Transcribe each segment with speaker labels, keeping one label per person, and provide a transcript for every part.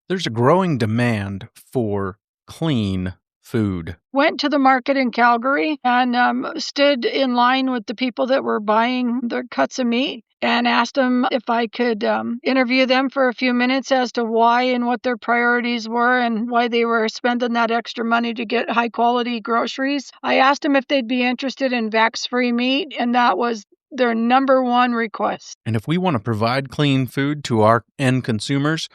Speaker 1: There's a growing demand for clean food.
Speaker 2: Went to the market in Calgary and stood in line with the people that were buying their cuts of meat and asked them if I could interview them for a few minutes as to why and what their priorities were and why they were spending that extra money to get high quality groceries. I asked them if they'd be interested in vax-free meat, and that was their number one request.
Speaker 1: And if we want to provide clean food to our end consumers,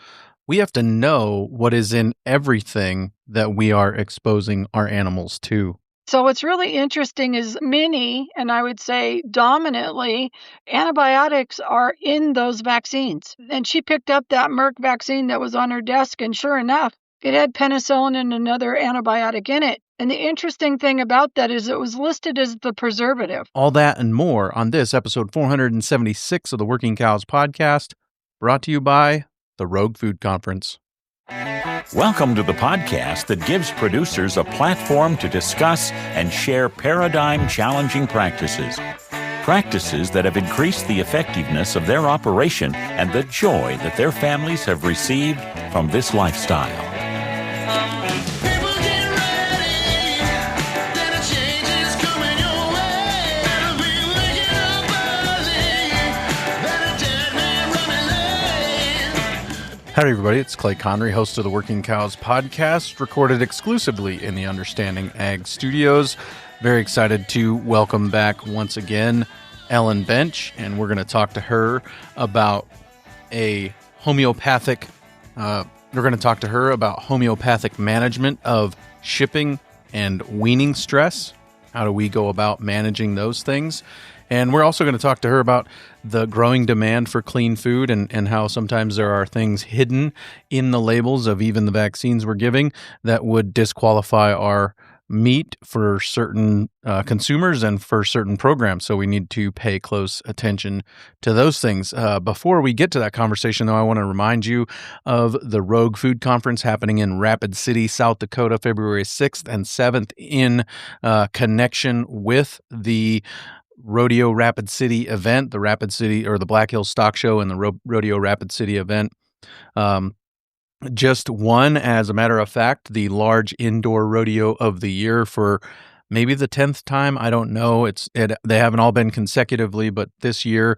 Speaker 1: we have to know what is in everything that we are exposing our animals to.
Speaker 2: So what's really interesting is many, and I would say dominantly, antibiotics are in those vaccines. And she picked up that Merck vaccine that was on her desk, and sure enough, it had penicillin and another antibiotic in it. And the interesting thing about that is it was listed as the preservative.
Speaker 1: All that and more on this episode 476 of the Working Cows podcast, brought to you by the Rogue Food Conference.
Speaker 3: Welcome to the podcast that gives producers a platform to discuss and share paradigm-challenging practices. Practices that have increased the effectiveness of their operation and the joy that their families have received from this lifestyle.
Speaker 1: Howdy, everybody. It's Clay Connery, host of the Working Cows podcast, recorded exclusively in the Understanding Ag Studios. Very excited to welcome back once again Ellen Bench, and we're going to talk to her about homeopathic management of shipping and weaning stress. How do we go about managing those things? And we're also going to talk to her about the growing demand for clean food and how sometimes there are things hidden in the labels of even the vaccines we're giving that would disqualify our meat for certain consumers and for certain programs. So we need to pay close attention to those things. Before we get to that conversation, though, I want to remind you of the Rogue Food Conference happening in Rapid City, South Dakota, February 6th and 7th in connection with the Rodeo Rapid City event, the Rapid City or the Black Hills Stock Show and the Rodeo Rapid City event. Just one, as a matter of fact, the large indoor rodeo of the year for maybe the 10th time. I don't know. They haven't all been consecutively, but this year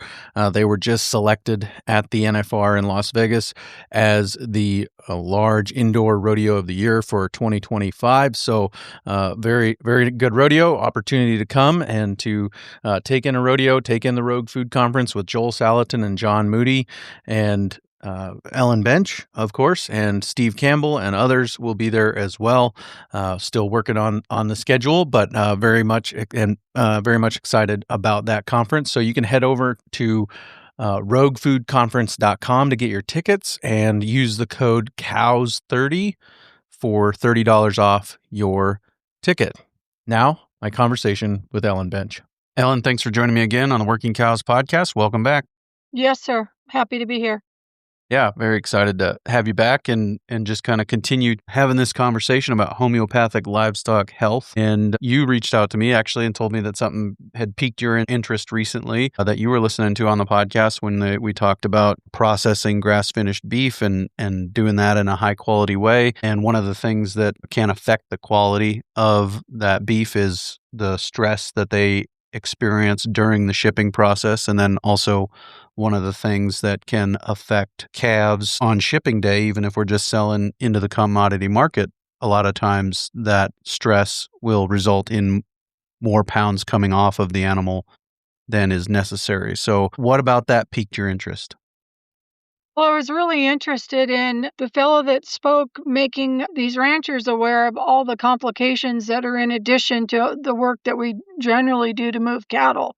Speaker 1: they were just selected at the NFR in Las Vegas as the large indoor rodeo of the year for 2025. So very, very good rodeo opportunity to come and to take in a rodeo, take in the Rogue Food Conference with Joel Salatin and John Moody and Ellen Bench, of course, and Steve Campbell and others will be there as well. Still working on the schedule, but very much excited about that conference. So you can head over to roguefoodconference.com to get your tickets and use the code COWS30 for $30 off your ticket. Now, my conversation with Ellen Bench. Ellen, thanks for joining me again on the Working Cows podcast. Welcome back.
Speaker 2: Yes, sir. Happy to be here.
Speaker 1: Yeah, very excited to have you back and just kind of continue having this conversation about homeopathic livestock health. And you reached out to me actually and told me that something had piqued your interest recently that you were listening to on the podcast when we talked about processing grass-finished beef and doing that in a high-quality way. And one of the things that can affect the quality of that beef is the stress that they experience during the shipping process, and then also one of the things that can affect calves on shipping day, even if we're just selling into the commodity market, a lot of times that stress will result in more pounds coming off of the animal than is necessary. So what about that piqued your interest?
Speaker 2: Well, I was really interested in the fellow that spoke, making these ranchers aware of all the complications that are in addition to the work that we generally do to move cattle.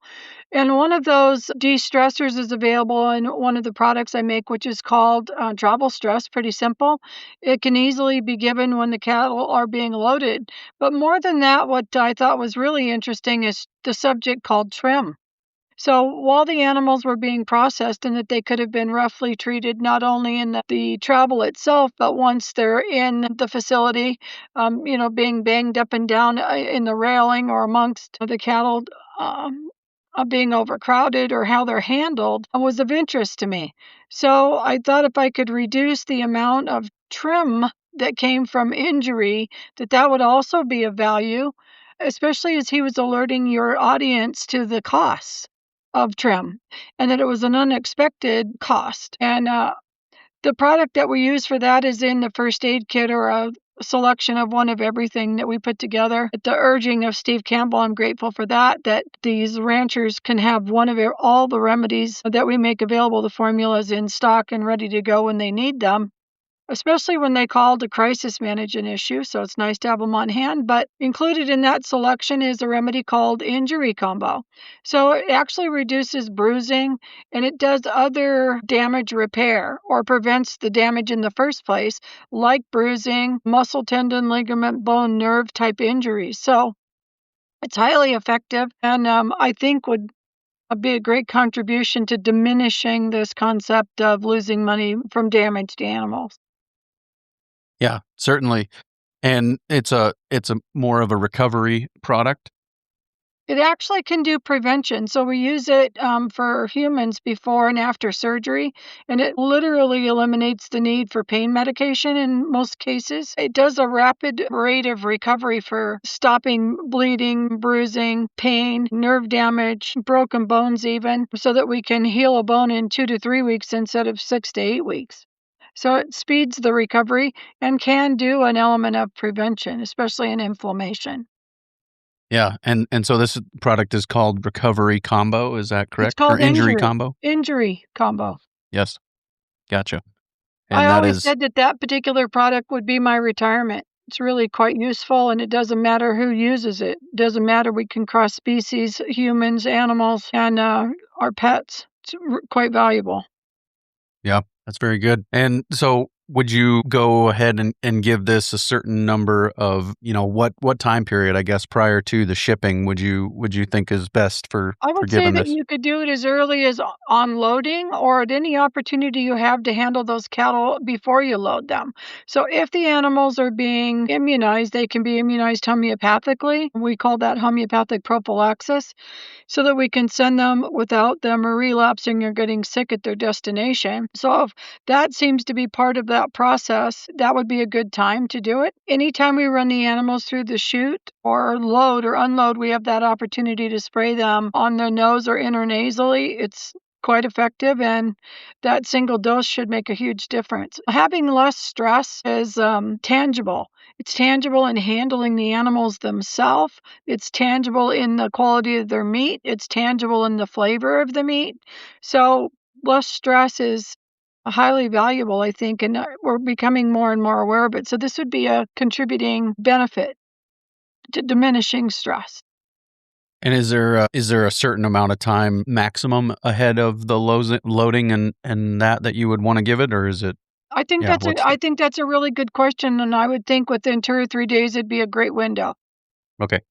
Speaker 2: And one of those de-stressors is available in one of the products I make, which is called travel stress. Pretty simple. It can easily be given when the cattle are being loaded. But more than that, what I thought was really interesting is the subject called trim. So while the animals were being processed and that they could have been roughly treated not only in the travel itself, but once they're in the facility, being banged up and down in the railing or amongst the cattle being overcrowded or how they're handled was of interest to me. So I thought if I could reduce the amount of trim that came from injury, that would also be of value, especially as he was alerting your audience to the costs of trim and that it was an unexpected cost. And the product that we use for that is in the first aid kit or a selection of one of everything that we put together. At the urging of Steve Campbell, I'm grateful for that these ranchers can have one of all the remedies that we make available, the formulas in stock and ready to go when they need them, especially when they call to crisis manage an issue. So it's nice to have them on hand. But included in that selection is a remedy called Injury Combo. So it actually reduces bruising and it does other damage repair or prevents the damage in the first place, like bruising, muscle, tendon, ligament, bone, nerve type injuries. So it's highly effective and I think would be a great contribution to diminishing this concept of losing money from damaged animals.
Speaker 1: Yeah, certainly. And it's a more of a recovery product?
Speaker 2: It actually can do prevention. So we use it for humans before and after surgery, and it literally eliminates the need for pain medication in most cases. It does a rapid rate of recovery for stopping bleeding, bruising, pain, nerve damage, broken bones even, so that we can heal a bone in 2 to 3 weeks instead of 6 to 8 weeks. So it speeds the recovery and can do an element of prevention, especially in inflammation.
Speaker 1: Yeah, and so this product is called Recovery Combo, is that
Speaker 2: It's
Speaker 1: correct? Or
Speaker 2: called
Speaker 1: Injury
Speaker 2: injury.
Speaker 1: Combo?
Speaker 2: Injury combo.
Speaker 1: Yes, gotcha.
Speaker 2: I
Speaker 1: And that
Speaker 2: always
Speaker 1: is
Speaker 2: said that particular product would be my retirement. It's really quite useful, and it doesn't matter who uses it. Doesn't matter, we can cross species, humans, animals, and our pets. It's quite valuable.
Speaker 1: yeah, that's very good. And so would you go ahead and give this a certain number of, what time period, I guess, prior to the shipping would you think is best for
Speaker 2: I would say
Speaker 1: giving
Speaker 2: that
Speaker 1: this?
Speaker 2: you could do it as early as on loading or at any opportunity you have to handle those cattle before you load them. So if the animals are being immunized, they can be immunized homeopathically. We call that homeopathic prophylaxis, so that we can send them without them relapsing or getting sick at their destination. So if that seems to be part of that process, that would be a good time to do it. Anytime we run the animals through the chute or load or unload, we have that opportunity to spray them on their nose or intranasally. It's quite effective, and that single dose should make a huge difference. Having less stress is tangible. It's tangible in handling the animals themselves. It's tangible in the quality of their meat. It's tangible in the flavor of the meat. So less stress is highly valuable, I think, and we're becoming more and more aware of it. So this would be a contributing benefit to diminishing stress.
Speaker 1: And is there a certain amount of time maximum ahead of the loading and that you would wanna give it, or is it
Speaker 2: I think
Speaker 1: yeah,
Speaker 2: that's a
Speaker 1: what's
Speaker 2: I think that's a really good question, and I would think within 2 or 3 days it'd be a great window.
Speaker 1: okay.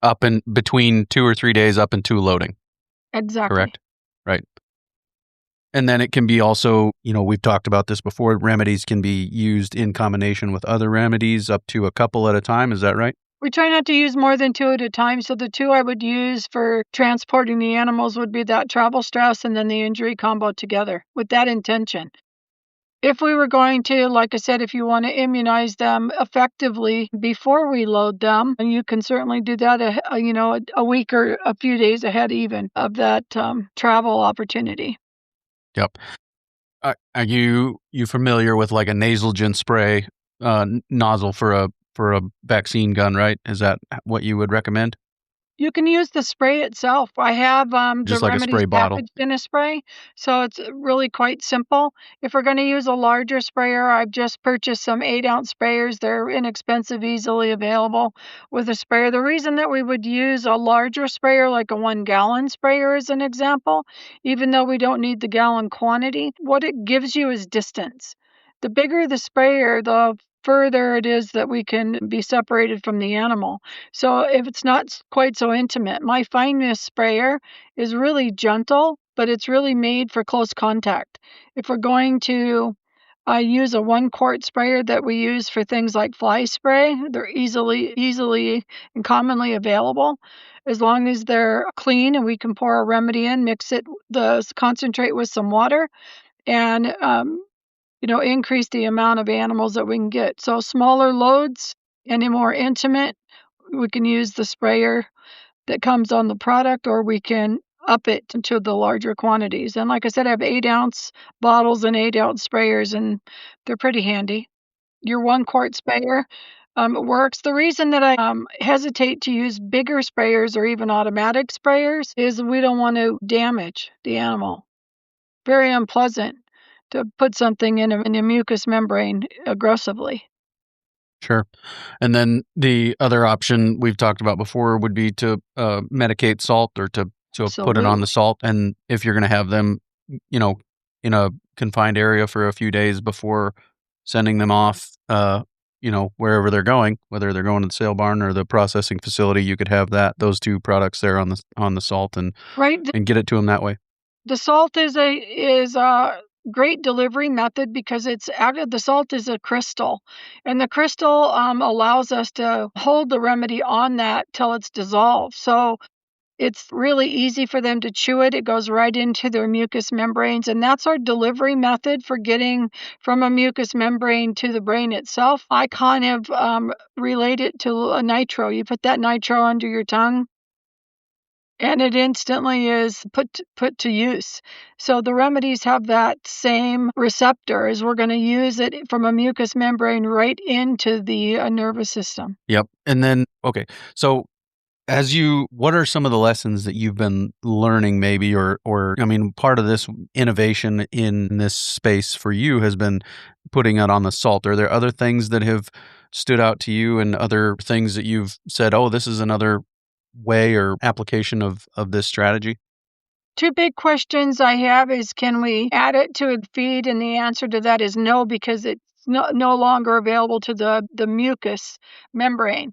Speaker 1: Up in between 2 or 3 days up into loading,
Speaker 2: Exactly.
Speaker 1: correct? Right. And then it can be also, we've talked about this before, remedies can be used in combination with other remedies up to a couple at a time, is that right?
Speaker 2: We try not to use more than 2 at a time, so the 2 I would use for transporting the animals would be that travel stress and then the injury combo together with that intention. If we were going to, like I said, if you want to immunize them effectively before we load them, and you can certainly do that, a week or a few days ahead even of that travel opportunity.
Speaker 1: Yep. Are you familiar with, like, a nasal gin spray, nozzle for a vaccine gun, right? Is that what you would recommend?
Speaker 2: You can use the spray itself. I have the
Speaker 1: Just like a
Speaker 2: remedies
Speaker 1: spray bottle?
Speaker 2: packaged in a spray, so it's really quite simple. If we're going to use a larger sprayer, I've just purchased some 8-ounce sprayers. They're inexpensive, easily available with a sprayer. The reason that we would use a larger sprayer, like a 1-gallon sprayer as an example, even though we don't need the gallon quantity, what it gives you is distance. The bigger the sprayer, the further it is that we can be separated from the animal. So if it's not quite so intimate, my fine mist sprayer is really gentle, but it's really made for close contact. If we're going to use a 1-quart sprayer that we use for things like fly spray, they're easily and commonly available. As long as they're clean and we can pour a remedy in, mix it, the concentrate with some water, and increase the amount of animals that we can get. So smaller loads and a more intimate, we can use the sprayer that comes on the product, or we can up it to the larger quantities. And like I said, I have 8-ounce bottles and 8-ounce sprayers, and they're pretty handy. Your 1-quart sprayer works. The reason that I hesitate to use bigger sprayers or even automatic sprayers is we don't want to damage the animal. Very unpleasant to put something in a mucous membrane aggressively.
Speaker 1: Sure. And then the other option we've talked about before would be to medicate salt, or to put it on the
Speaker 2: Absolutely.
Speaker 1: salt. And if you're going to have them, in a confined area for a few days before sending them off, wherever they're going, whether they're going to the sale barn or the processing facility, you could have those two products there on the salt, and
Speaker 2: Right.
Speaker 1: get it to them that way.
Speaker 2: The salt is a great delivery method because the salt is a crystal, and the crystal allows us to hold the remedy on that till it's dissolved. So it's really easy for them to chew it. It goes right into their mucous membranes, and that's our delivery method for getting from a mucous membrane to the brain itself. I kind of relate it to a nitro. You put that nitro under your tongue, and it instantly is put to use. So the remedies have that same receptor, as we're going to use it from a mucous membrane right into the nervous system.
Speaker 1: Yep. And then, okay, so what are some of the lessons that you've been learning, maybe, or I mean, part of this innovation in this space for you has been putting it on the salt. Are there other things that have stood out to you, and other things that you've said, oh, this is another way or application of this strategy?
Speaker 2: Two big questions I have is, can we add it to a feed? And the answer to that is no, because it's no longer available to the mucous membrane.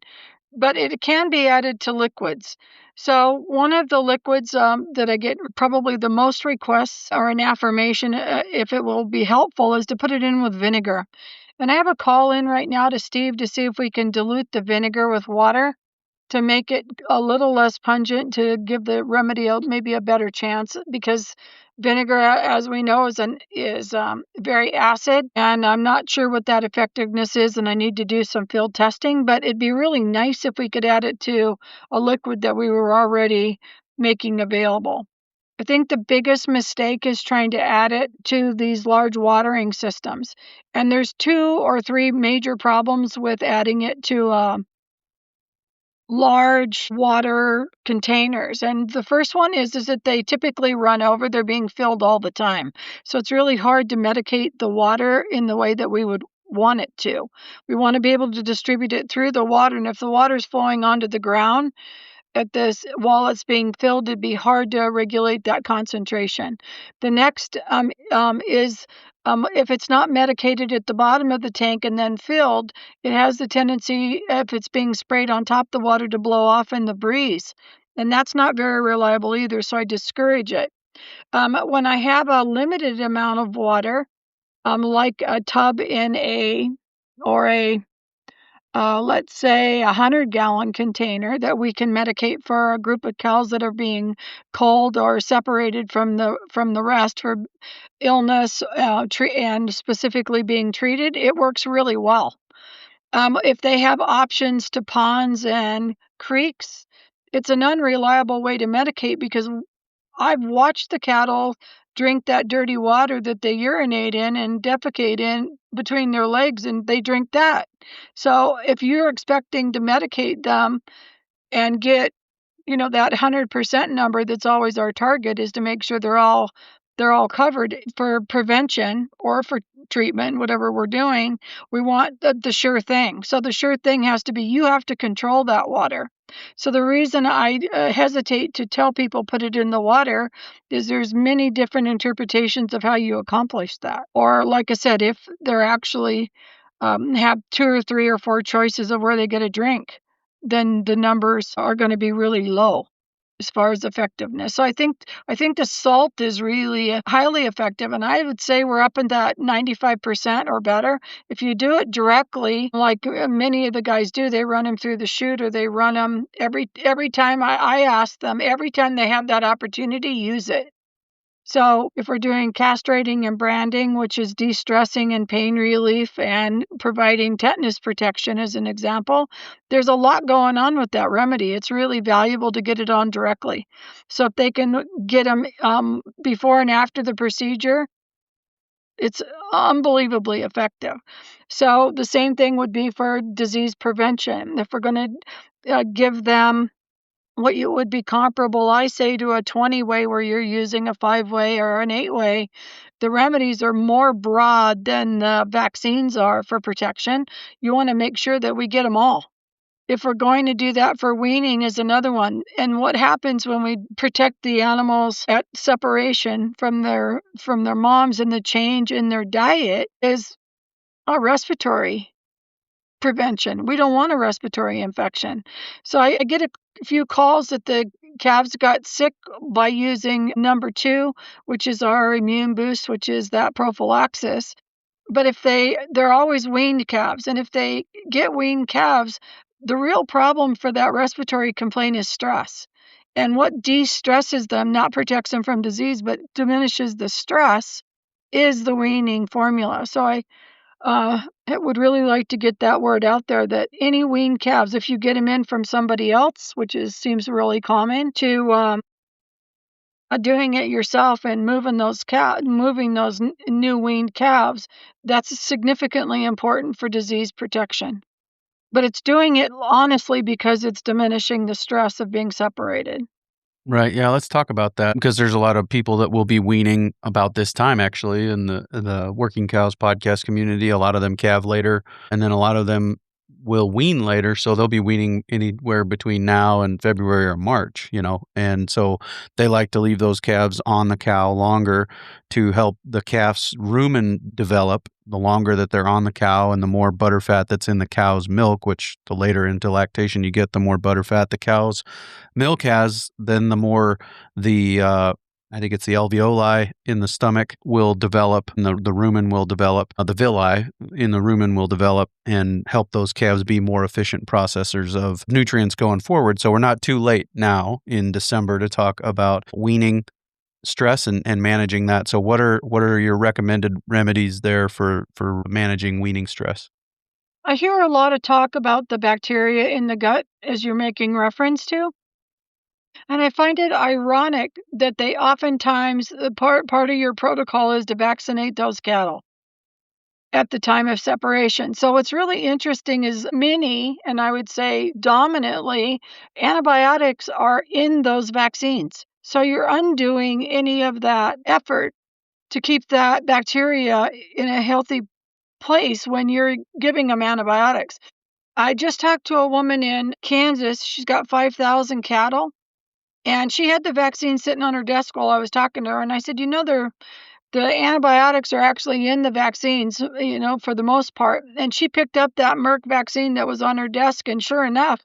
Speaker 2: But it can be added to liquids. So one of the liquids that I get probably the most requests, or an affirmation, if it will be helpful, is to put it in with vinegar. And I have a call in right now to Steve to see if we can dilute the vinegar with water to make it a little less pungent, to give the remedy maybe a better chance, because vinegar, as we know, is very acid, and I'm not sure what that effectiveness is, and I need to do some field testing. But it'd be really nice if we could add it to a liquid that we were already making available. I think the biggest mistake is trying to add it to these large watering systems, and there's 2 or 3 major problems with adding it to large water containers. And the first one is that they typically run over. They're being filled all the time. So it's really hard to medicate the water in the way that we would want it to. We want to be able to distribute it through the water. And if the water is flowing onto the ground at this while it's being filled, it'd be hard to regulate that concentration. The next is if it's not medicated at the bottom of the tank and then filled, it has the tendency, if it's being sprayed on top of the water, to blow off in the breeze. And that's not very reliable either, so I discourage it. When I have a limited amount of water, like a tub or a let's say 100-gallon container that we can medicate for a group of cows that are being culled or separated from the rest for illness, and specifically being treated, it works really well. If they have options to ponds and creeks, it's an unreliable way to medicate, because I've watched the cattle drink that dirty water that they urinate in and defecate in between their legs, and they drink that. So if you're expecting to medicate them and get, that 100% number, that's always our target, is to make sure they're all covered for prevention or for treatment, whatever we're doing. We want the sure thing. So the sure thing has to be, you have to control that water. So the reason I hesitate to tell people put it in the water is there's many different interpretations of how you accomplish that. Or like I said, if they're actually have 2 or 3 or 4 choices of where they get a drink, then the numbers are going to be really low as far as effectiveness. So I think the salt is really highly effective, and I would say we're up in that 95% or better. If you do it directly, like many of the guys do, they run them through the chute, or they run them every time. I ask them every time they have that opportunity, use it. So if we're doing castrating and branding, which is de-stressing and pain relief and providing tetanus protection as an example, there's a lot going on with that remedy. It's really valuable to get it on directly. So if they can get them before and after the procedure, it's unbelievably effective. So the same thing would be for disease prevention. If we're going to give them what you would be comparable, I say, to a 20-way where you're using a 5-way or an 8-way, the remedies are more broad than the vaccines are for protection. You want to make sure that we get them all. If we're going to do that for weaning is another one. And what happens when we protect the animals at separation from their moms and the change in their diet is a respiratory prevention. We don't want a respiratory infection. So I get a few calls that the calves got sick by using number 2, which is our immune boost, which is that prophylaxis. But if they're always weaned calves, and if they get weaned calves, the real problem for that respiratory complaint is stress. And what de-stresses them, not protects them from disease, but diminishes the stress, is the weaning formula. So I would really like to get that word out there that any weaned calves, if you get them in from somebody else, which seems really common, to doing it yourself and moving those new weaned calves, that's significantly important for disease protection. But it's doing it honestly because it's diminishing the stress of being separated.
Speaker 1: Right. Yeah. Let's talk about that because there's a lot of people that will be weaning about this time, actually, in the Working Cows podcast community. A lot of them calve later, and then a lot of them will wean later. So they'll be weaning anywhere between now and February or March, and so they like to leave those calves on the cow longer to help the calf's rumen develop. The longer that they're on the cow and the more butterfat that's in the cow's milk, which the later into lactation you get, the more butterfat the cow's milk has, then the more I think it's the alveoli in the stomach will develop, and the rumen will develop, the villi in the rumen will develop and help those calves be more efficient processors of nutrients going forward. So we're not too late now in December to talk about weaning stress and managing that. So what are your recommended remedies there for managing weaning stress?
Speaker 2: I hear a lot of talk about the bacteria in the gut, as you're making reference to. And I find it ironic that they oftentimes, part of your protocol is to vaccinate those cattle at the time of separation. So what's really interesting is and I would say dominantly, antibiotics are in those vaccines. So you're undoing any of that effort to keep that bacteria in a healthy place when you're giving them antibiotics. I just talked to a woman in Kansas. She's got 5,000 cattle. And she had the vaccine sitting on her desk while I was talking to her. And I said, the antibiotics are actually in the vaccines, for the most part. And she picked up that Merck vaccine that was on her desk. And sure enough,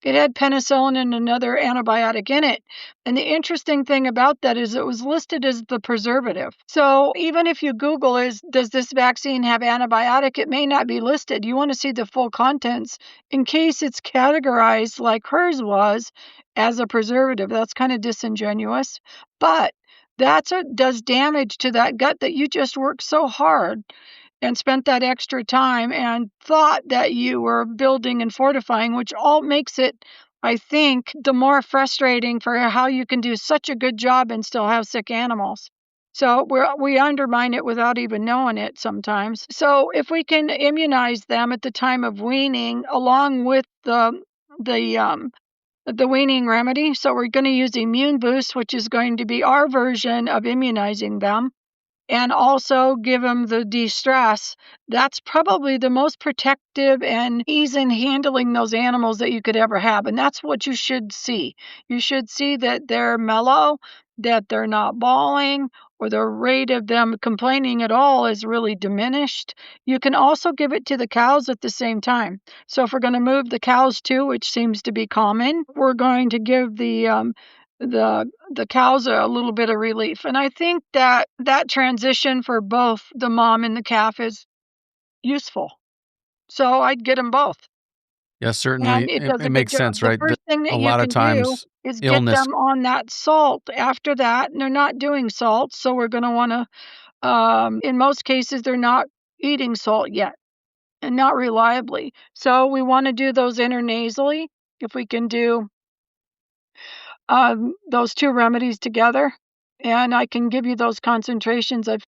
Speaker 2: it had penicillin and another antibiotic in it. And the interesting thing about that is it was listed as the preservative. So even if you Google does this vaccine have antibiotic, it may not be listed. You want to see the full contents in case it's categorized like hers was as a preservative. That's kind of disingenuous. But that's what does damage to that gut that you just worked so hard and spent that extra time and thought that you were building and fortifying, which all makes it, I think, the more frustrating for how you can do such a good job and still have sick animals. So we undermine it without even knowing it sometimes. So if we can immunize them at the time of weaning, along with the weaning remedy. So we're going to use immune boost, which is going to be our version of immunizing them, and also give them the de-stress. That's probably the most protective and ease in handling those animals that you could ever have. And that's what you should see. You should see that they're mellow, that they're not bawling, or the rate of them complaining at all is really diminished. You can also give it to the cows at the same time. So if we're going to move the cows too, which seems to be common, we're going to give the cows a little bit of relief. And I think that transition for both the mom and the calf is useful. So I'd get them both.
Speaker 1: Yeah,
Speaker 2: and
Speaker 1: certainly,
Speaker 2: it
Speaker 1: it
Speaker 2: does a good
Speaker 1: makes
Speaker 2: job.
Speaker 1: sense,
Speaker 2: The
Speaker 1: right?
Speaker 2: first thing that
Speaker 1: A
Speaker 2: you
Speaker 1: lot of
Speaker 2: can do
Speaker 1: times,
Speaker 2: is get
Speaker 1: illness.
Speaker 2: them on that salt after that, and they're not doing salt, so we're gonna wanna, in most cases, they're not eating salt yet, and not reliably. So we wanna do those intranasally, if we can do, those 2 remedies together, and I can give you those concentrations. I've,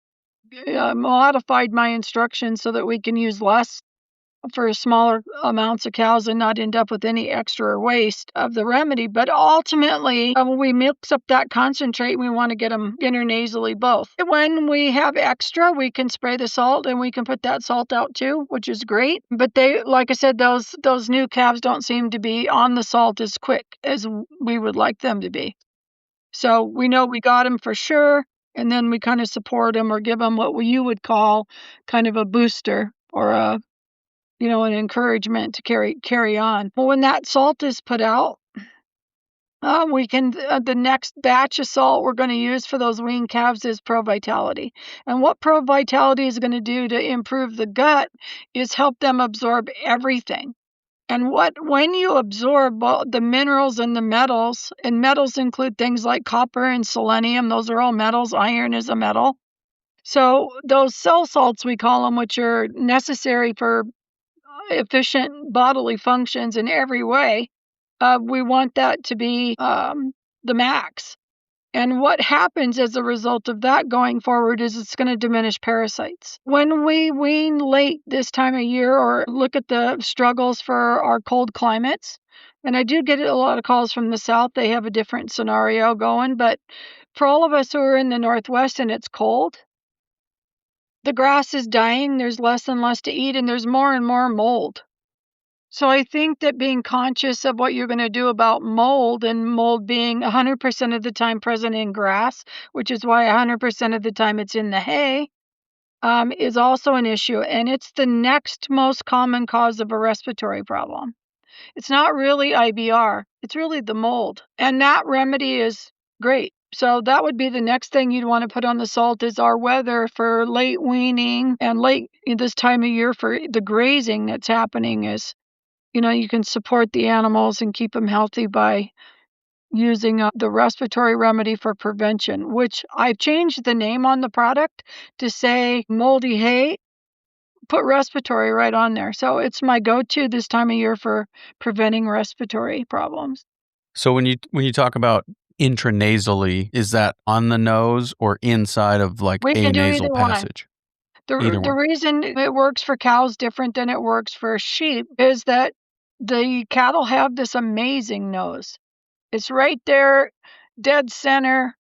Speaker 2: modified my instructions so that we can use less for smaller amounts of cows and not end up with any extra waste of the remedy. But ultimately, when we mix up that concentrate, we want to get them intranasally both. When we have extra, we can spray the salt and we can put that salt out too, which is great. But they, like I said, those new calves don't seem to be on the salt as quick as we would like them to be. So we know we got them for sure, and then we kind of support them or give them what you would call kind of a booster or a, an encouragement to carry on. Well, when that salt is put out, we can the next batch of salt we're going to use for those weaned calves is Pro Vitality. And what Pro Vitality is going to do to improve the gut is help them absorb everything. And when you absorb the minerals and the metals, and metals include things like copper and selenium, those are all metals. Iron is a metal. So those cell salts, we call them, which are necessary for efficient bodily functions in every way, we want that to be the max. And what happens as a result of that going forward is it's going to diminish parasites. When we wean late this time of year or look at the struggles for our cold climates, and I do get a lot of calls from the south, they have a different scenario going, but for all of us who are in the northwest and it's cold, the grass is dying, there's less and less to eat, and there's more and more mold. So I think that being conscious of what you're going to do about mold, and mold being 100% of the time present in grass, which is why 100% of the time it's in the hay, is also an issue. And it's the next most common cause of a respiratory problem. It's not really IBR, it's really the mold. And that remedy is great. So that would be the next thing you'd want to put on the salt is our weather for late weaning and late this time of year for the grazing that's happening is, you can support the animals and keep them healthy by using the respiratory remedy for prevention, which I've changed the name on the product to say moldy hay. Put respiratory right on there. So it's my go-to this time of year for preventing respiratory problems.
Speaker 1: So when you talk about intranasally, is that on the nose or inside of like
Speaker 2: We
Speaker 1: a
Speaker 2: can do
Speaker 1: nasal
Speaker 2: either one.
Speaker 1: passage? Either
Speaker 2: The
Speaker 1: one.
Speaker 2: reason it works for cows different than it works for sheep is that the cattle have this amazing nose. It's right there, dead center,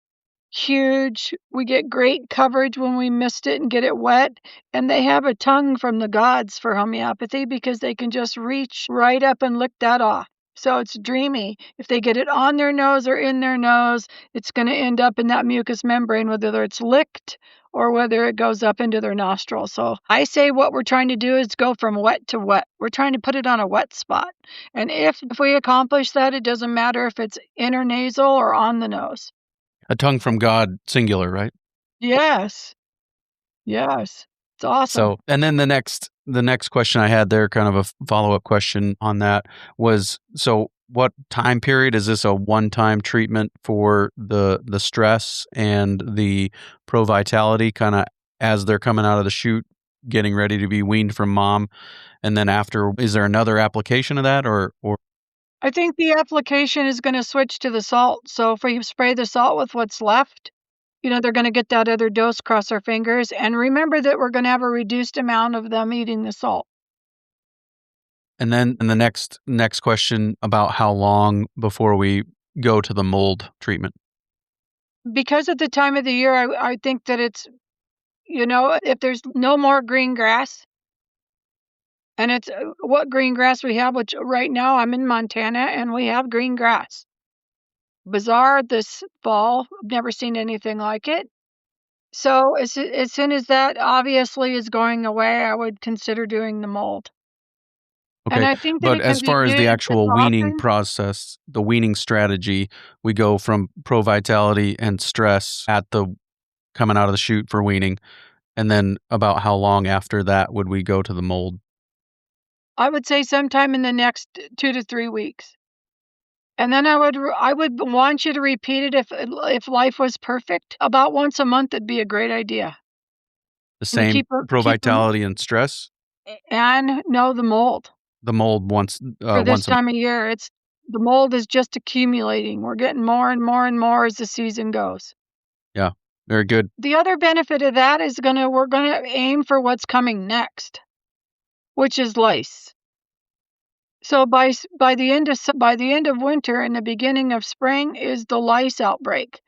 Speaker 2: huge. We get great coverage when we mist it and get it wet. And they have a tongue from the gods for homeopathy because they can just reach right up and lick that off. So it's dreamy. If they get it on their nose or in their nose, it's going to end up in that mucous membrane, whether it's licked or whether it goes up into their nostrils. So I say what we're trying to do is go from wet to wet. We're trying to put it on a wet spot. And if we accomplish that, it doesn't matter if it's intranasal or on the nose.
Speaker 1: A tongue from God, singular, right?
Speaker 2: Yes. Yes. It's awesome.
Speaker 1: So, and then the next question I had there, kind of a follow-up question on that was, so what time period is this a one-time treatment for the stress and the Pro Vitality kind of as they're coming out of the chute, getting ready to be weaned from mom? And then after, is there another application of that or
Speaker 2: I think the application is going to switch to the salt. So if we spray the salt with what's left, they're going to get that other dose, cross our fingers. And remember that we're going to have a reduced amount of them eating the salt.
Speaker 1: And then the next question about how long before we go to the mold treatment?
Speaker 2: Because at the time of the year, I think that it's, if there's no more green grass, and it's what green grass we have, which right now I'm in Montana and we have green grass. Bizarre this fall. I've never seen anything like it. So as soon as that obviously is going away, I would consider doing the mold. And
Speaker 1: Okay,
Speaker 2: I think that
Speaker 1: but
Speaker 2: it can
Speaker 1: as
Speaker 2: be
Speaker 1: far as the
Speaker 2: used as
Speaker 1: actual weaning
Speaker 2: often.
Speaker 1: process, the weaning strategy, we go from Pro Vitality and stress at the coming out of the chute for weaning, and then about how long after that would we go to the mold?
Speaker 2: I would say sometime in the next 2 to 3 weeks. And then I would want you to repeat it if life was perfect. About once a month, it'd be a great idea.
Speaker 1: The
Speaker 2: And
Speaker 1: same Pro
Speaker 2: keep 'em
Speaker 1: Vitality and stress?
Speaker 2: and no, the mold.
Speaker 1: The mold
Speaker 2: For this
Speaker 1: once a month.
Speaker 2: time of year, it's the mold is just accumulating. We're getting more and more and more as the season goes.
Speaker 1: Yeah, very good.
Speaker 2: The other benefit of that is we're gonna aim for what's coming next, which is lice. So by the end of winter and the beginning of spring is the lice outbreak.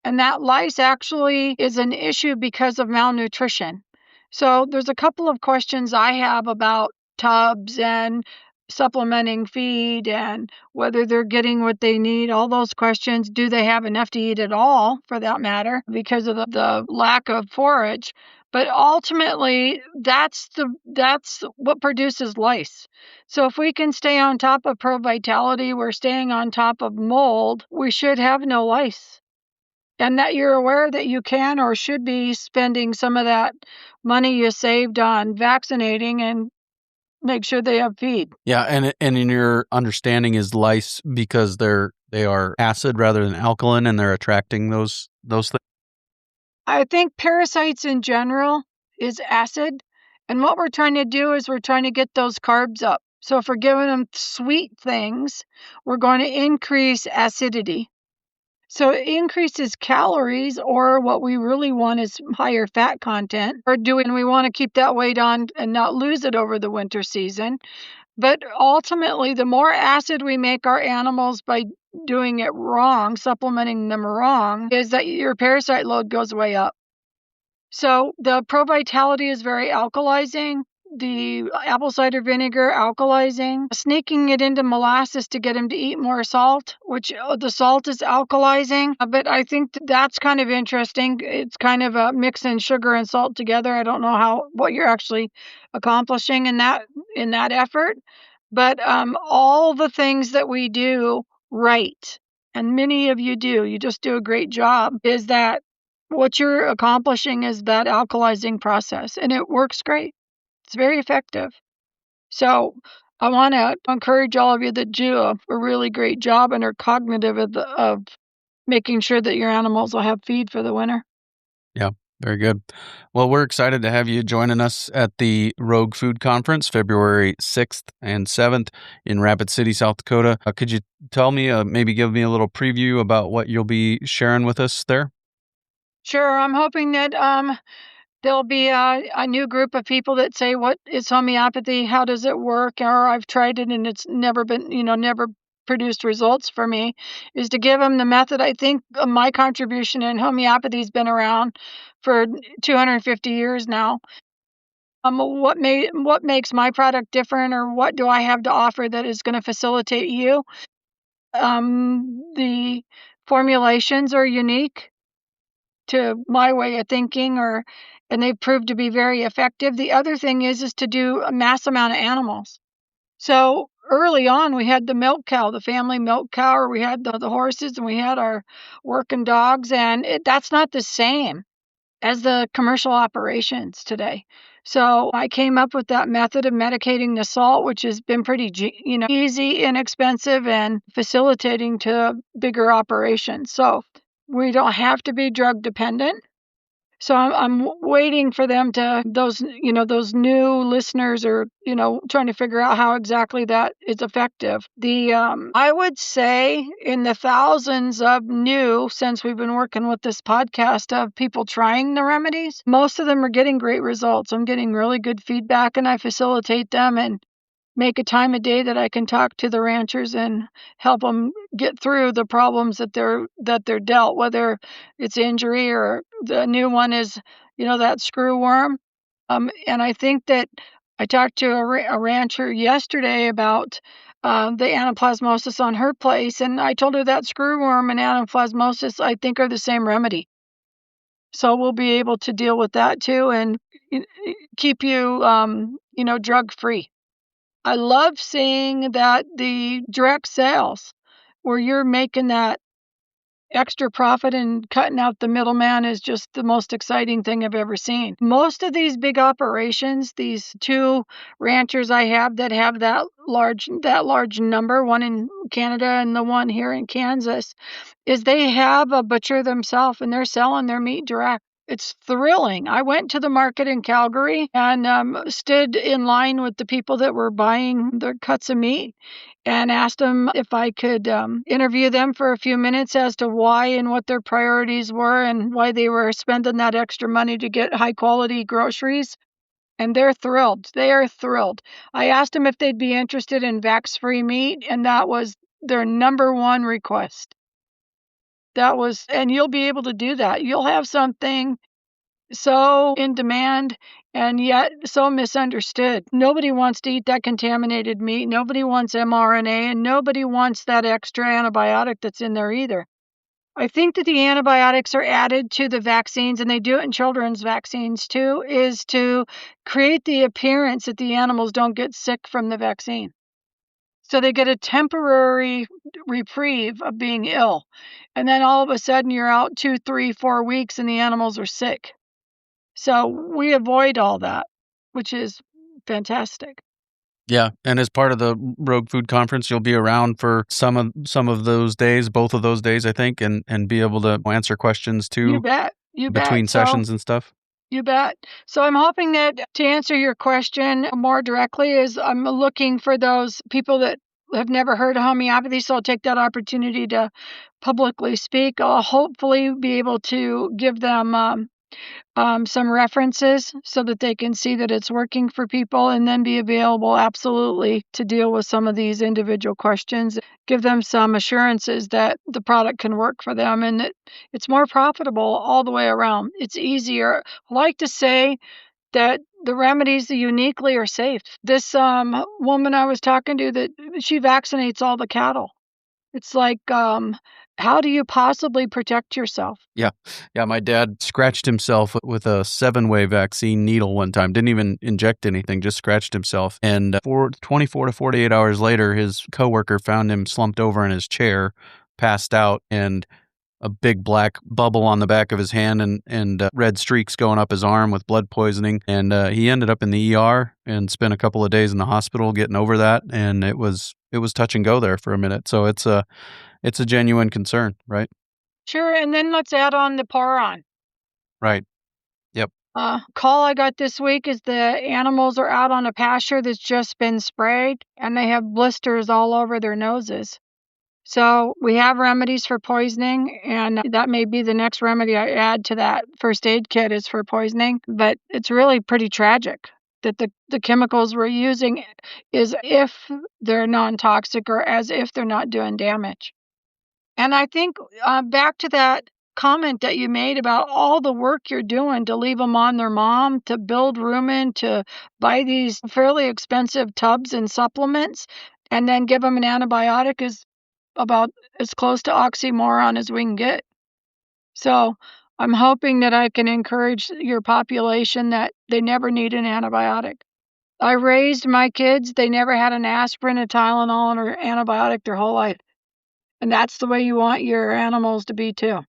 Speaker 2: And that lice actually is an issue because of malnutrition. So there's a couple of questions I have about tubs and supplementing feed and whether they're getting what they need, all those questions. Do they have enough to eat at all, for that matter, because of the lack of forage? But ultimately, that's what produces lice. So if we can stay on top of Pro Vitality, we're staying on top of mold, we should have no lice. And that you're aware that you can or should be spending some of that money you saved on vaccinating and make sure they have feed.
Speaker 1: Yeah, and in your understanding is lice because they are acid rather than alkaline and they're attracting those things?
Speaker 2: I think parasites in general is acid. And what we're trying to do is we're trying to get those carbs up. So if we're giving them sweet things, we're going to increase acidity. So it increases calories, or what we really want is higher fat content. Or we want to keep that weight on and not lose it over the winter season? But ultimately, the more acid we make our animals by doing it wrong, supplementing them wrong, is that your parasite load goes way up. So the Pro Vitality is very alkalizing. The apple cider vinegar alkalizing, sneaking it into molasses to get him to eat more salt, which the salt is alkalizing. But I think that's kind of interesting. It's kind of a mixing sugar and salt together. I don't know what you're actually accomplishing in that effort, but all the things that we do right, and many of you do, you just do a great job. Is that what you're accomplishing? Is that alkalizing process, and it works great. It's very effective. So I want to encourage all of you that do a really great job and are cognitive of making sure that your animals will have feed for the winter.
Speaker 1: Yeah, very good. Well, we're excited to have you joining us at the Rogue Food Conference, February 6th and 7th in Rapid City, South Dakota. Could you tell me, maybe give me a little preview about what you'll be sharing with us there?
Speaker 2: Sure. I'm hoping that there'll be a new group of people that say, what is homeopathy? How does it work? Or I've tried it and it's never been, never produced results for me, is to give them the method. I think my contribution in homeopathy has been around for 250 years now. What makes my product different, or what do I have to offer that is going to facilitate you? The formulations are unique to my way of thinking, and they've proved to be very effective. The other thing is to do a mass amount of animals. So early on, we had the milk cow, the family milk cow, or we had the horses, and we had our working dogs, and that's not the same as the commercial operations today. So I came up with that method of medicating the salt, which has been pretty, easy, inexpensive, and facilitating to bigger operations. So we don't have to be drug dependent. So I'm waiting for them to those new listeners are trying to figure out how exactly that is effective. I would say in the thousands of new, since we've been working with this podcast, of people trying the remedies, most of them are getting great results. I'm getting really good feedback, and I facilitate them and make a time of day that I can talk to the ranchers and help them get through the problems that they're dealt, whether it's injury or the new one is, that screw worm. And I think that I talked to a rancher yesterday about the anaplasmosis on her place, and I told her that screw worm and anaplasmosis, I think, are the same remedy. So we'll be able to deal with that too, and keep you, drug free. I love seeing that the direct sales where you're making that extra profit and cutting out the middleman is just the most exciting thing I've ever seen. Most of these big operations, these 2 ranchers I have that have that large number, one in Canada and the one here in Kansas, is they have a butcher themselves and they're selling their meat direct. It's thrilling. I went to the market in Calgary and stood in line with the people that were buying their cuts of meat and asked them if I could interview them for a few minutes as to why and what their priorities were and why they were spending that extra money to get high quality groceries. And they're thrilled. They are thrilled. I asked them if they'd be interested in vax-free meat, and that was their number one request. And you'll be able to do that. You'll have something so in demand and yet so misunderstood. Nobody wants to eat that contaminated meat. Nobody wants mRNA, and nobody wants that extra antibiotic that's in there either. I think that the antibiotics are added to the vaccines, and they do it in children's vaccines too, is to create the appearance that the animals don't get sick from the vaccine. So they get a temporary reprieve of being ill. And then all of a sudden you're out 2, 3, 4 weeks and the animals are sick. So we avoid all that, which is fantastic.
Speaker 1: Yeah, and as part of the Rogue Food Conference, you'll be around for some of those days, both of those days, I think, and be able to answer questions too.
Speaker 2: You bet.
Speaker 1: Between sessions and stuff.
Speaker 2: You bet. So I'm hoping that to answer your question more directly is I'm looking for those people that have never heard of homeopathy, so I'll take that opportunity to publicly speak. I'll hopefully be able to give them some references so that they can see that it's working for people, and then be available absolutely to deal with some of these individual questions, give them some assurances that the product can work for them and that it's more profitable all the way around. It's easier. I like to say that the remedies uniquely are safe. This woman I was talking to, that she vaccinates all the cattle. It's like, how do you possibly protect yourself?
Speaker 1: Yeah. Yeah, my dad scratched himself with a 7-way vaccine needle one time. Didn't even inject anything, just scratched himself. And for 24 to 48 hours later, his coworker found him slumped over in his chair, passed out, and a big black bubble on the back of his hand and red streaks going up his arm with blood poisoning. And he ended up in the ER and spent a couple of days in the hospital getting over that. And it was touch and go there for a minute. So it's a genuine concern, right?
Speaker 2: Sure, and then let's add on the poron.
Speaker 1: Right. Yep.
Speaker 2: Call I got this week is the animals are out on a pasture that's just been sprayed, and they have blisters all over their noses. So we have remedies for poisoning, and that may be the next remedy I add to that first aid kit is for poisoning. But it's really pretty tragic that the chemicals we're using is if they're non-toxic or as if they're not doing damage. And I think back to that comment that you made about all the work you're doing to leave them on their mom, to build rumen, to buy these fairly expensive tubs and supplements, and then give them an antibiotic is about as close to oxymoron as we can get. So I'm hoping that I can encourage your population that they never need an antibiotic. I raised my kids, they never had an aspirin, a Tylenol, or antibiotic their whole life. And that's the way you want your animals to be too.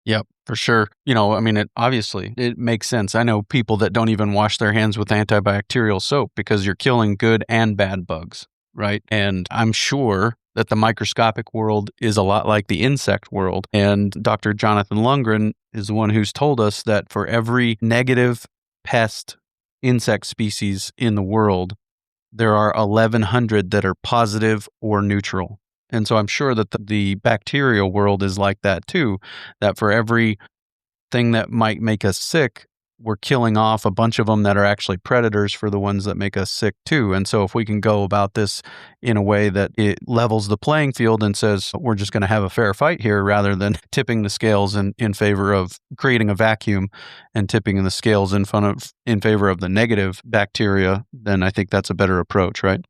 Speaker 1: Yep, for sure. I mean, obviously it makes sense. I know people that don't even wash their hands with antibacterial soap because you're killing good and bad bugs, right? And I'm sure that the microscopic world is a lot like the insect world. And Dr. Jonathan Lundgren is the one who's told us that for every negative pest insect species in the world, there are 1,100 that are positive or neutral. And so I'm sure that the bacterial world is like that too, that for every thing that might make us sick, we're killing off a bunch of them that are actually predators for the ones that make us sick too. And so if we can go about this in a way that it levels the playing field and says, we're just going to have a fair fight here rather than tipping the scales in favor of creating a vacuum and tipping the scales in favor of the negative bacteria, then I think that's a better approach, right?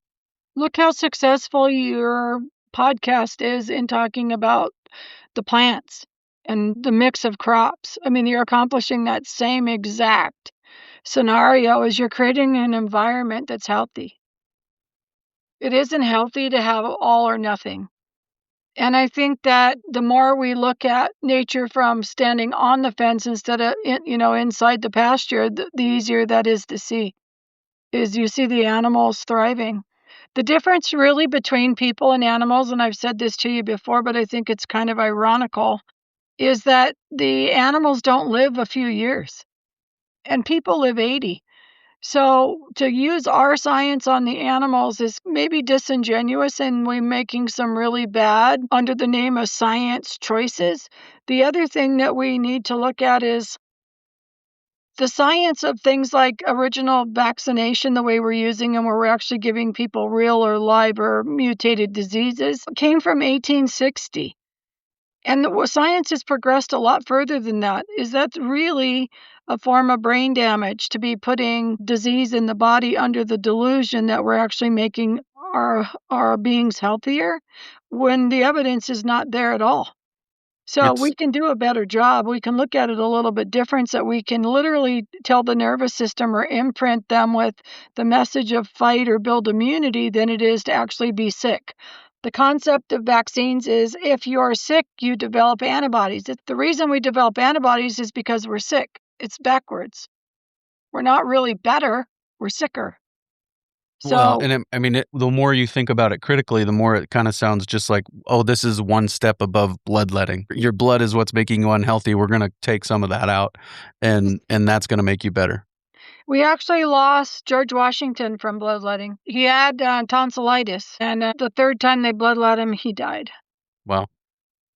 Speaker 2: Look how successful your podcast is in talking about the plants and the mix of crops. I mean, you're accomplishing that same exact scenario as you're creating an environment that's healthy. It isn't healthy to have all or nothing. And I think that the more we look at nature from standing on the fence instead of, inside the pasture, the easier that is to see, is you see the animals thriving. The difference really between people and animals, and I've said this to you before, but I think it's kind of ironical, is that the animals don't live a few years and people live 80. So to use our science on the animals is maybe disingenuous, and we're making some really bad under the name of science choices. The other thing that we need to look at is the science of things like original vaccination, the way we're using them, where we're actually giving people real or live or mutated diseases, came from 1860. And science has progressed a lot further than that. Is that really a form of brain damage to be putting disease in the body under the delusion that we're actually making our beings healthier when the evidence is not there at all? So
Speaker 1: It's
Speaker 2: we can do a better job. We can look at it a little bit different, so we can literally tell the nervous system or imprint them with the message of fight or build immunity than it is to actually be sick. The concept of vaccines is if you're sick, you develop antibodies. The reason we develop antibodies is because we're sick. It's backwards. We're not really better, we're sicker.
Speaker 1: Well,
Speaker 2: So
Speaker 1: and the more you think about it critically, the more it kind of sounds just like, oh, this is one step above bloodletting. Your blood is what's making you unhealthy. We're going to take some of that out, and that's going to make you better.
Speaker 2: we actually lost George Washington from bloodletting. He had tonsillitis, and the third time they bloodlet him, he died.
Speaker 1: Wow.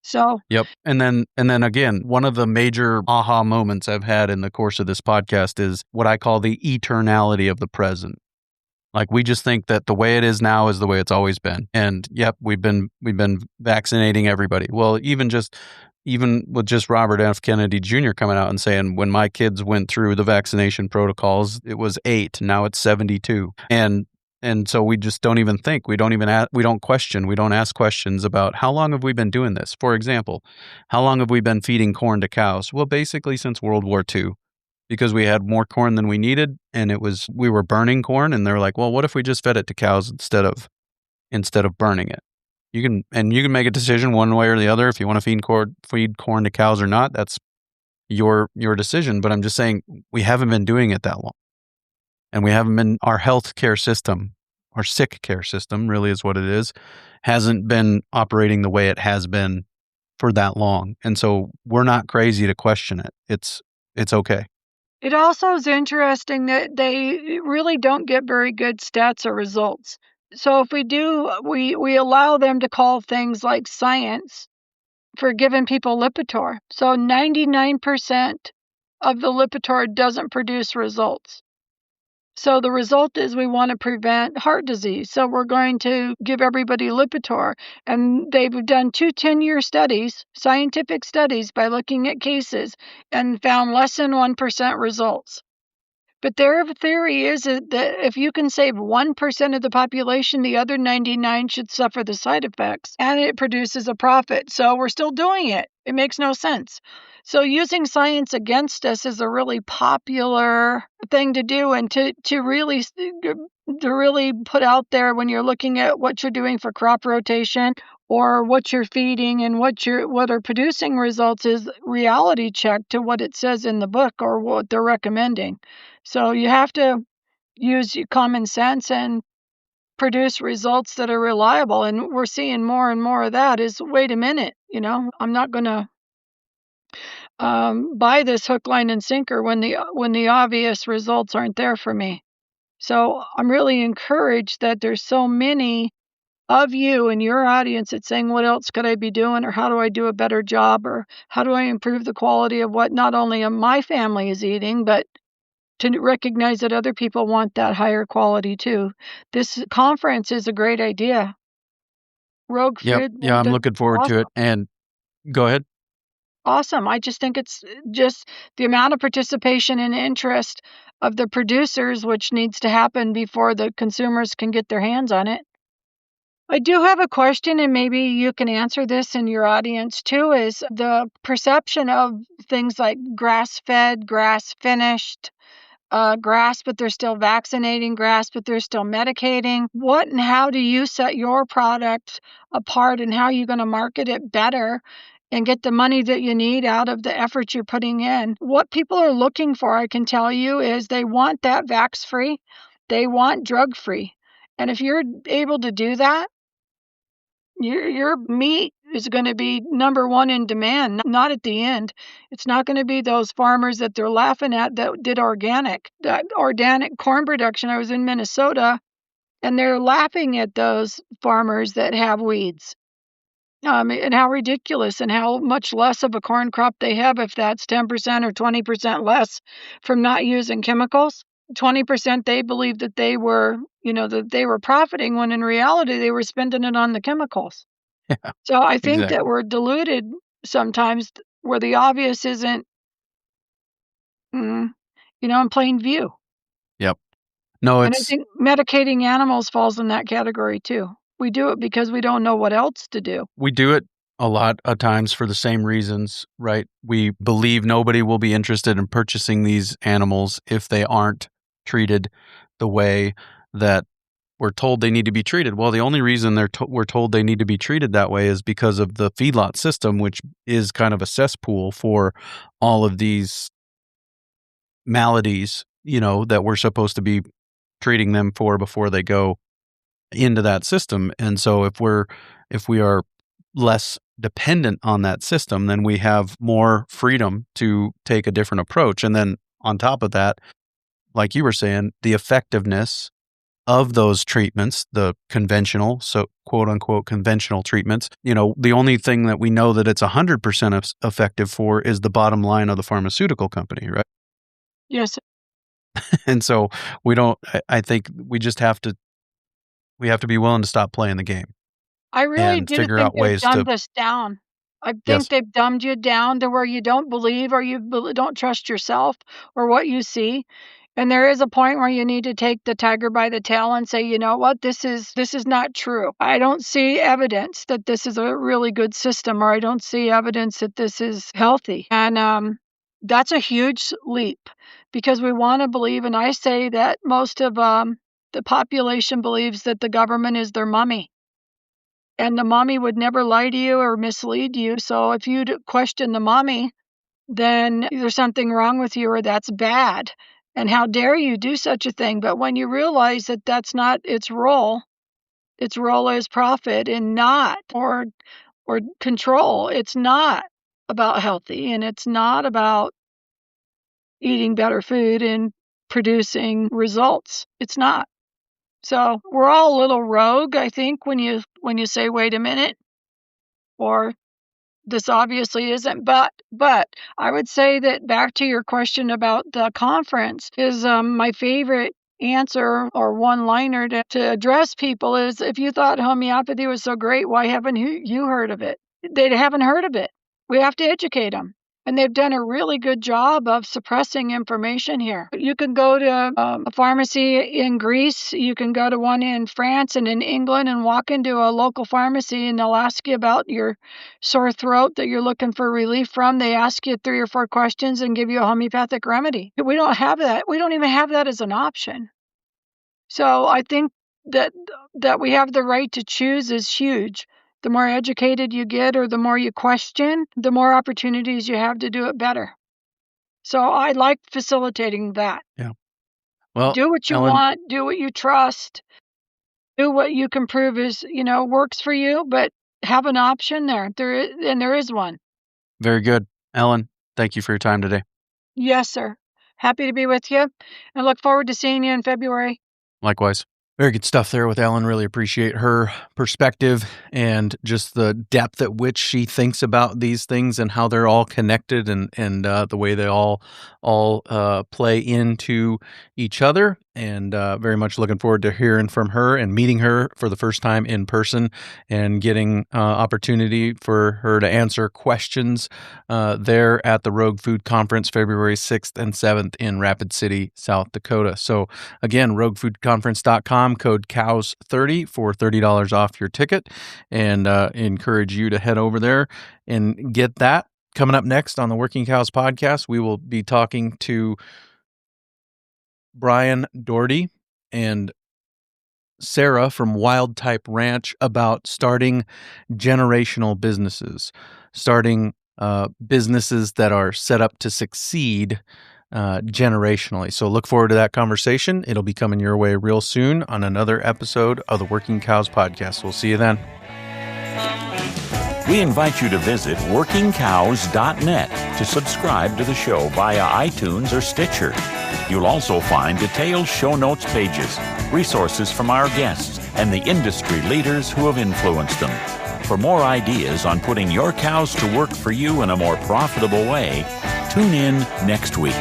Speaker 2: So
Speaker 1: Yep. And then again, one of the major aha moments I've had in the course of this podcast is what I call the eternality of the present. Like, we just think that the way it is now is the way it's always been. And yep, we've been vaccinating everybody. Well, even with just Robert F. Kennedy Jr. coming out and saying, when my kids went through the vaccination protocols, it was 8, now it's 72. And so we just don't even think. We don't question. We don't ask questions about how long have we been doing this? For example, how long have we been feeding corn to cows? Well, basically since World War II. Because we had more corn than we needed, and we were burning corn, and they're like, well, what if we just fed it to cows instead of burning it? You can make a decision one way or the other if you want to feed corn to cows or not. That's your decision. But I'm just saying, we haven't been doing it that long, and we haven't been our health care system, our sick care system, really is what it is, hasn't been operating the way it has been for that long, and so we're not crazy to question it. It's okay.
Speaker 2: it also is interesting that they really don't get very good stats or results. So if we do, we allow them to call things like science for giving people Lipitor. So 99% of the Lipitor doesn't produce results. So the result is we want to prevent heart disease. So we're going to give everybody Lipitor. And they've done 2 10-year studies, scientific studies, by looking at cases and found less than 1% results. But their theory is that if you can save 1% of the population, the other 99 should suffer the side effects, and it produces a profit. So we're still doing it. It makes no sense. So using science against us is a really popular thing to do, and to really put out there when you're looking at what you're doing for crop rotation or what you're feeding and what are producing results is reality check to what it says in the book or what they're recommending. So you have to use your common sense and produce results that are reliable. And we're seeing more and more of that is, wait a minute, I'm not going to buy this hook, line, and sinker when the obvious results aren't there for me. So I'm really encouraged that there's so many of you and your audience that's saying, what else could I be doing? Or how do I do a better job? Or how do I improve the quality of what not only my family is eating, but to recognize that other people want that higher quality too. This conference is a great idea. Rogue
Speaker 1: Yep.
Speaker 2: food.
Speaker 1: Yeah, I'm
Speaker 2: That's
Speaker 1: looking forward to
Speaker 2: awesome.
Speaker 1: it. And go ahead.
Speaker 2: Awesome. I just think it's just the amount of participation and interest of the producers, which needs to happen before the consumers can get their hands on it. I do have a question, and maybe you can answer this in your audience too, is the perception of things like grass-fed, grass-finished, grass, but they're still vaccinating, grass, but they're still medicating. What and how do you set your product apart, and how are you going to market it better and get the money that you need out of the effort you're putting in? What people are looking for, I can tell you, is they want that vax-free, they want drug-free. And if you're able to do that, your meat is going to be number one in demand, not at the end. It's not going to be those farmers that they're laughing at that did that organic corn production. I was in Minnesota, and they're laughing at those farmers that have weeds. And how ridiculous and how much less of a corn crop they have if that's 10% or 20% less from not using chemicals. 20% they believe that they were, that they were profiting, when in reality they were spending it on the chemicals.
Speaker 1: Yeah,
Speaker 2: So I think that
Speaker 1: exactly.
Speaker 2: we're deluded sometimes where the obvious isn't, mm, in plain view.
Speaker 1: Yep. No,
Speaker 2: And I think medicating animals falls in that category too. We do it because we don't know what else to do.
Speaker 1: we do it a lot of times for the same reasons, right? We believe nobody will be interested in purchasing these animals if they aren't treated the way that we're told they need to be treated. Well, the only reason we're told they need to be treated that way is because of the feedlot system, which is kind of a cesspool for all of these maladies, that we're supposed to be treating them for before they go into that system. And so if we are less dependent on that system, then we have more freedom to take a different approach. And then on top of that, like you were saying, the effectiveness of those treatments, the conventional, so quote unquote conventional treatments, the only thing that we know that it's 100% effective for is the bottom line of the pharmaceutical company, right?
Speaker 2: Yes.
Speaker 1: And so I think we just have to be willing to stop playing the game
Speaker 2: I really
Speaker 1: and
Speaker 2: do
Speaker 1: figure
Speaker 2: think
Speaker 1: out
Speaker 2: they've
Speaker 1: ways
Speaker 2: dumbed
Speaker 1: to,
Speaker 2: us down. I think
Speaker 1: yes,
Speaker 2: they've dumbed you down to where you don't believe, or don't trust yourself or what you see. And there is a point where you need to take the tiger by the tail and say, you know what, this is not true. I don't see evidence that this is a really good system, or I don't see evidence that this is healthy. And that's a huge leap, because we want to believe, and I say that most of the population believes that the government is their mummy. And the mommy would never lie to you or mislead you. So if you question the mommy, then there's something wrong with you, or that's bad. And how dare you do such a thing? But when you realize that that's not its role is profit and not or control. It's not about healthy, and it's not about eating better food and producing results. It's not. So we're all a little rogue, I think, when you say, wait a minute, or this obviously isn't. But I would say that, back to your question about the conference, is my favorite answer or one-liner to address people is, if you thought homeopathy was so great, why haven't you heard of it? They haven't heard of it. We have to educate them. And they've done a really good job of suppressing information here. You can go to a pharmacy in Greece, you can go to one in France and in England, and walk into a local pharmacy, and they'll ask you about your sore throat that you're looking for relief from. They ask you 3 or 4 questions and give you a homeopathic remedy. We don't have that. We don't even have that as an option. So I think that we have the right to choose is huge. The more educated you get, or the more you question, the more opportunities you have to do it better. So I like facilitating that.
Speaker 1: yeah. Well,
Speaker 2: Do what you
Speaker 1: Ellen,
Speaker 2: want, do what you trust, do what you can prove is, works for you, but have an option there. There is one.
Speaker 1: very good. Ellen, thank you for your time today.
Speaker 2: Yes, sir. Happy to be with you, and look forward to seeing you in February.
Speaker 1: Likewise. Very good stuff there with Ellen. Really appreciate her perspective and just the depth at which she thinks about these things and how they're all connected, and the way they all play into each other. And very much looking forward to hearing from her and meeting her for the first time in person, and getting opportunity for her to answer questions there at the Rogue Food Conference, February 6th and 7th in Rapid City, South Dakota. So again, roguefoodconference.com, code COWS30 for $30 off your ticket, and encourage you to head over there and get that. Coming up next on the Working Cows podcast, we will be talking to Brian Doherty and Sarah from Wild Type Ranch about starting generational businesses, starting businesses that are set up to succeed generationally. So look forward to that conversation. It'll be coming your way real soon on another episode of the Working Cows Podcast. We'll see you then.
Speaker 3: We invite you to visit workingcows.net to subscribe to the show via iTunes or Stitcher. You'll also find detailed show notes pages, resources from our guests, and the industry leaders who have influenced them. For more ideas on putting your cows to work for you in a more profitable way, tune in next week.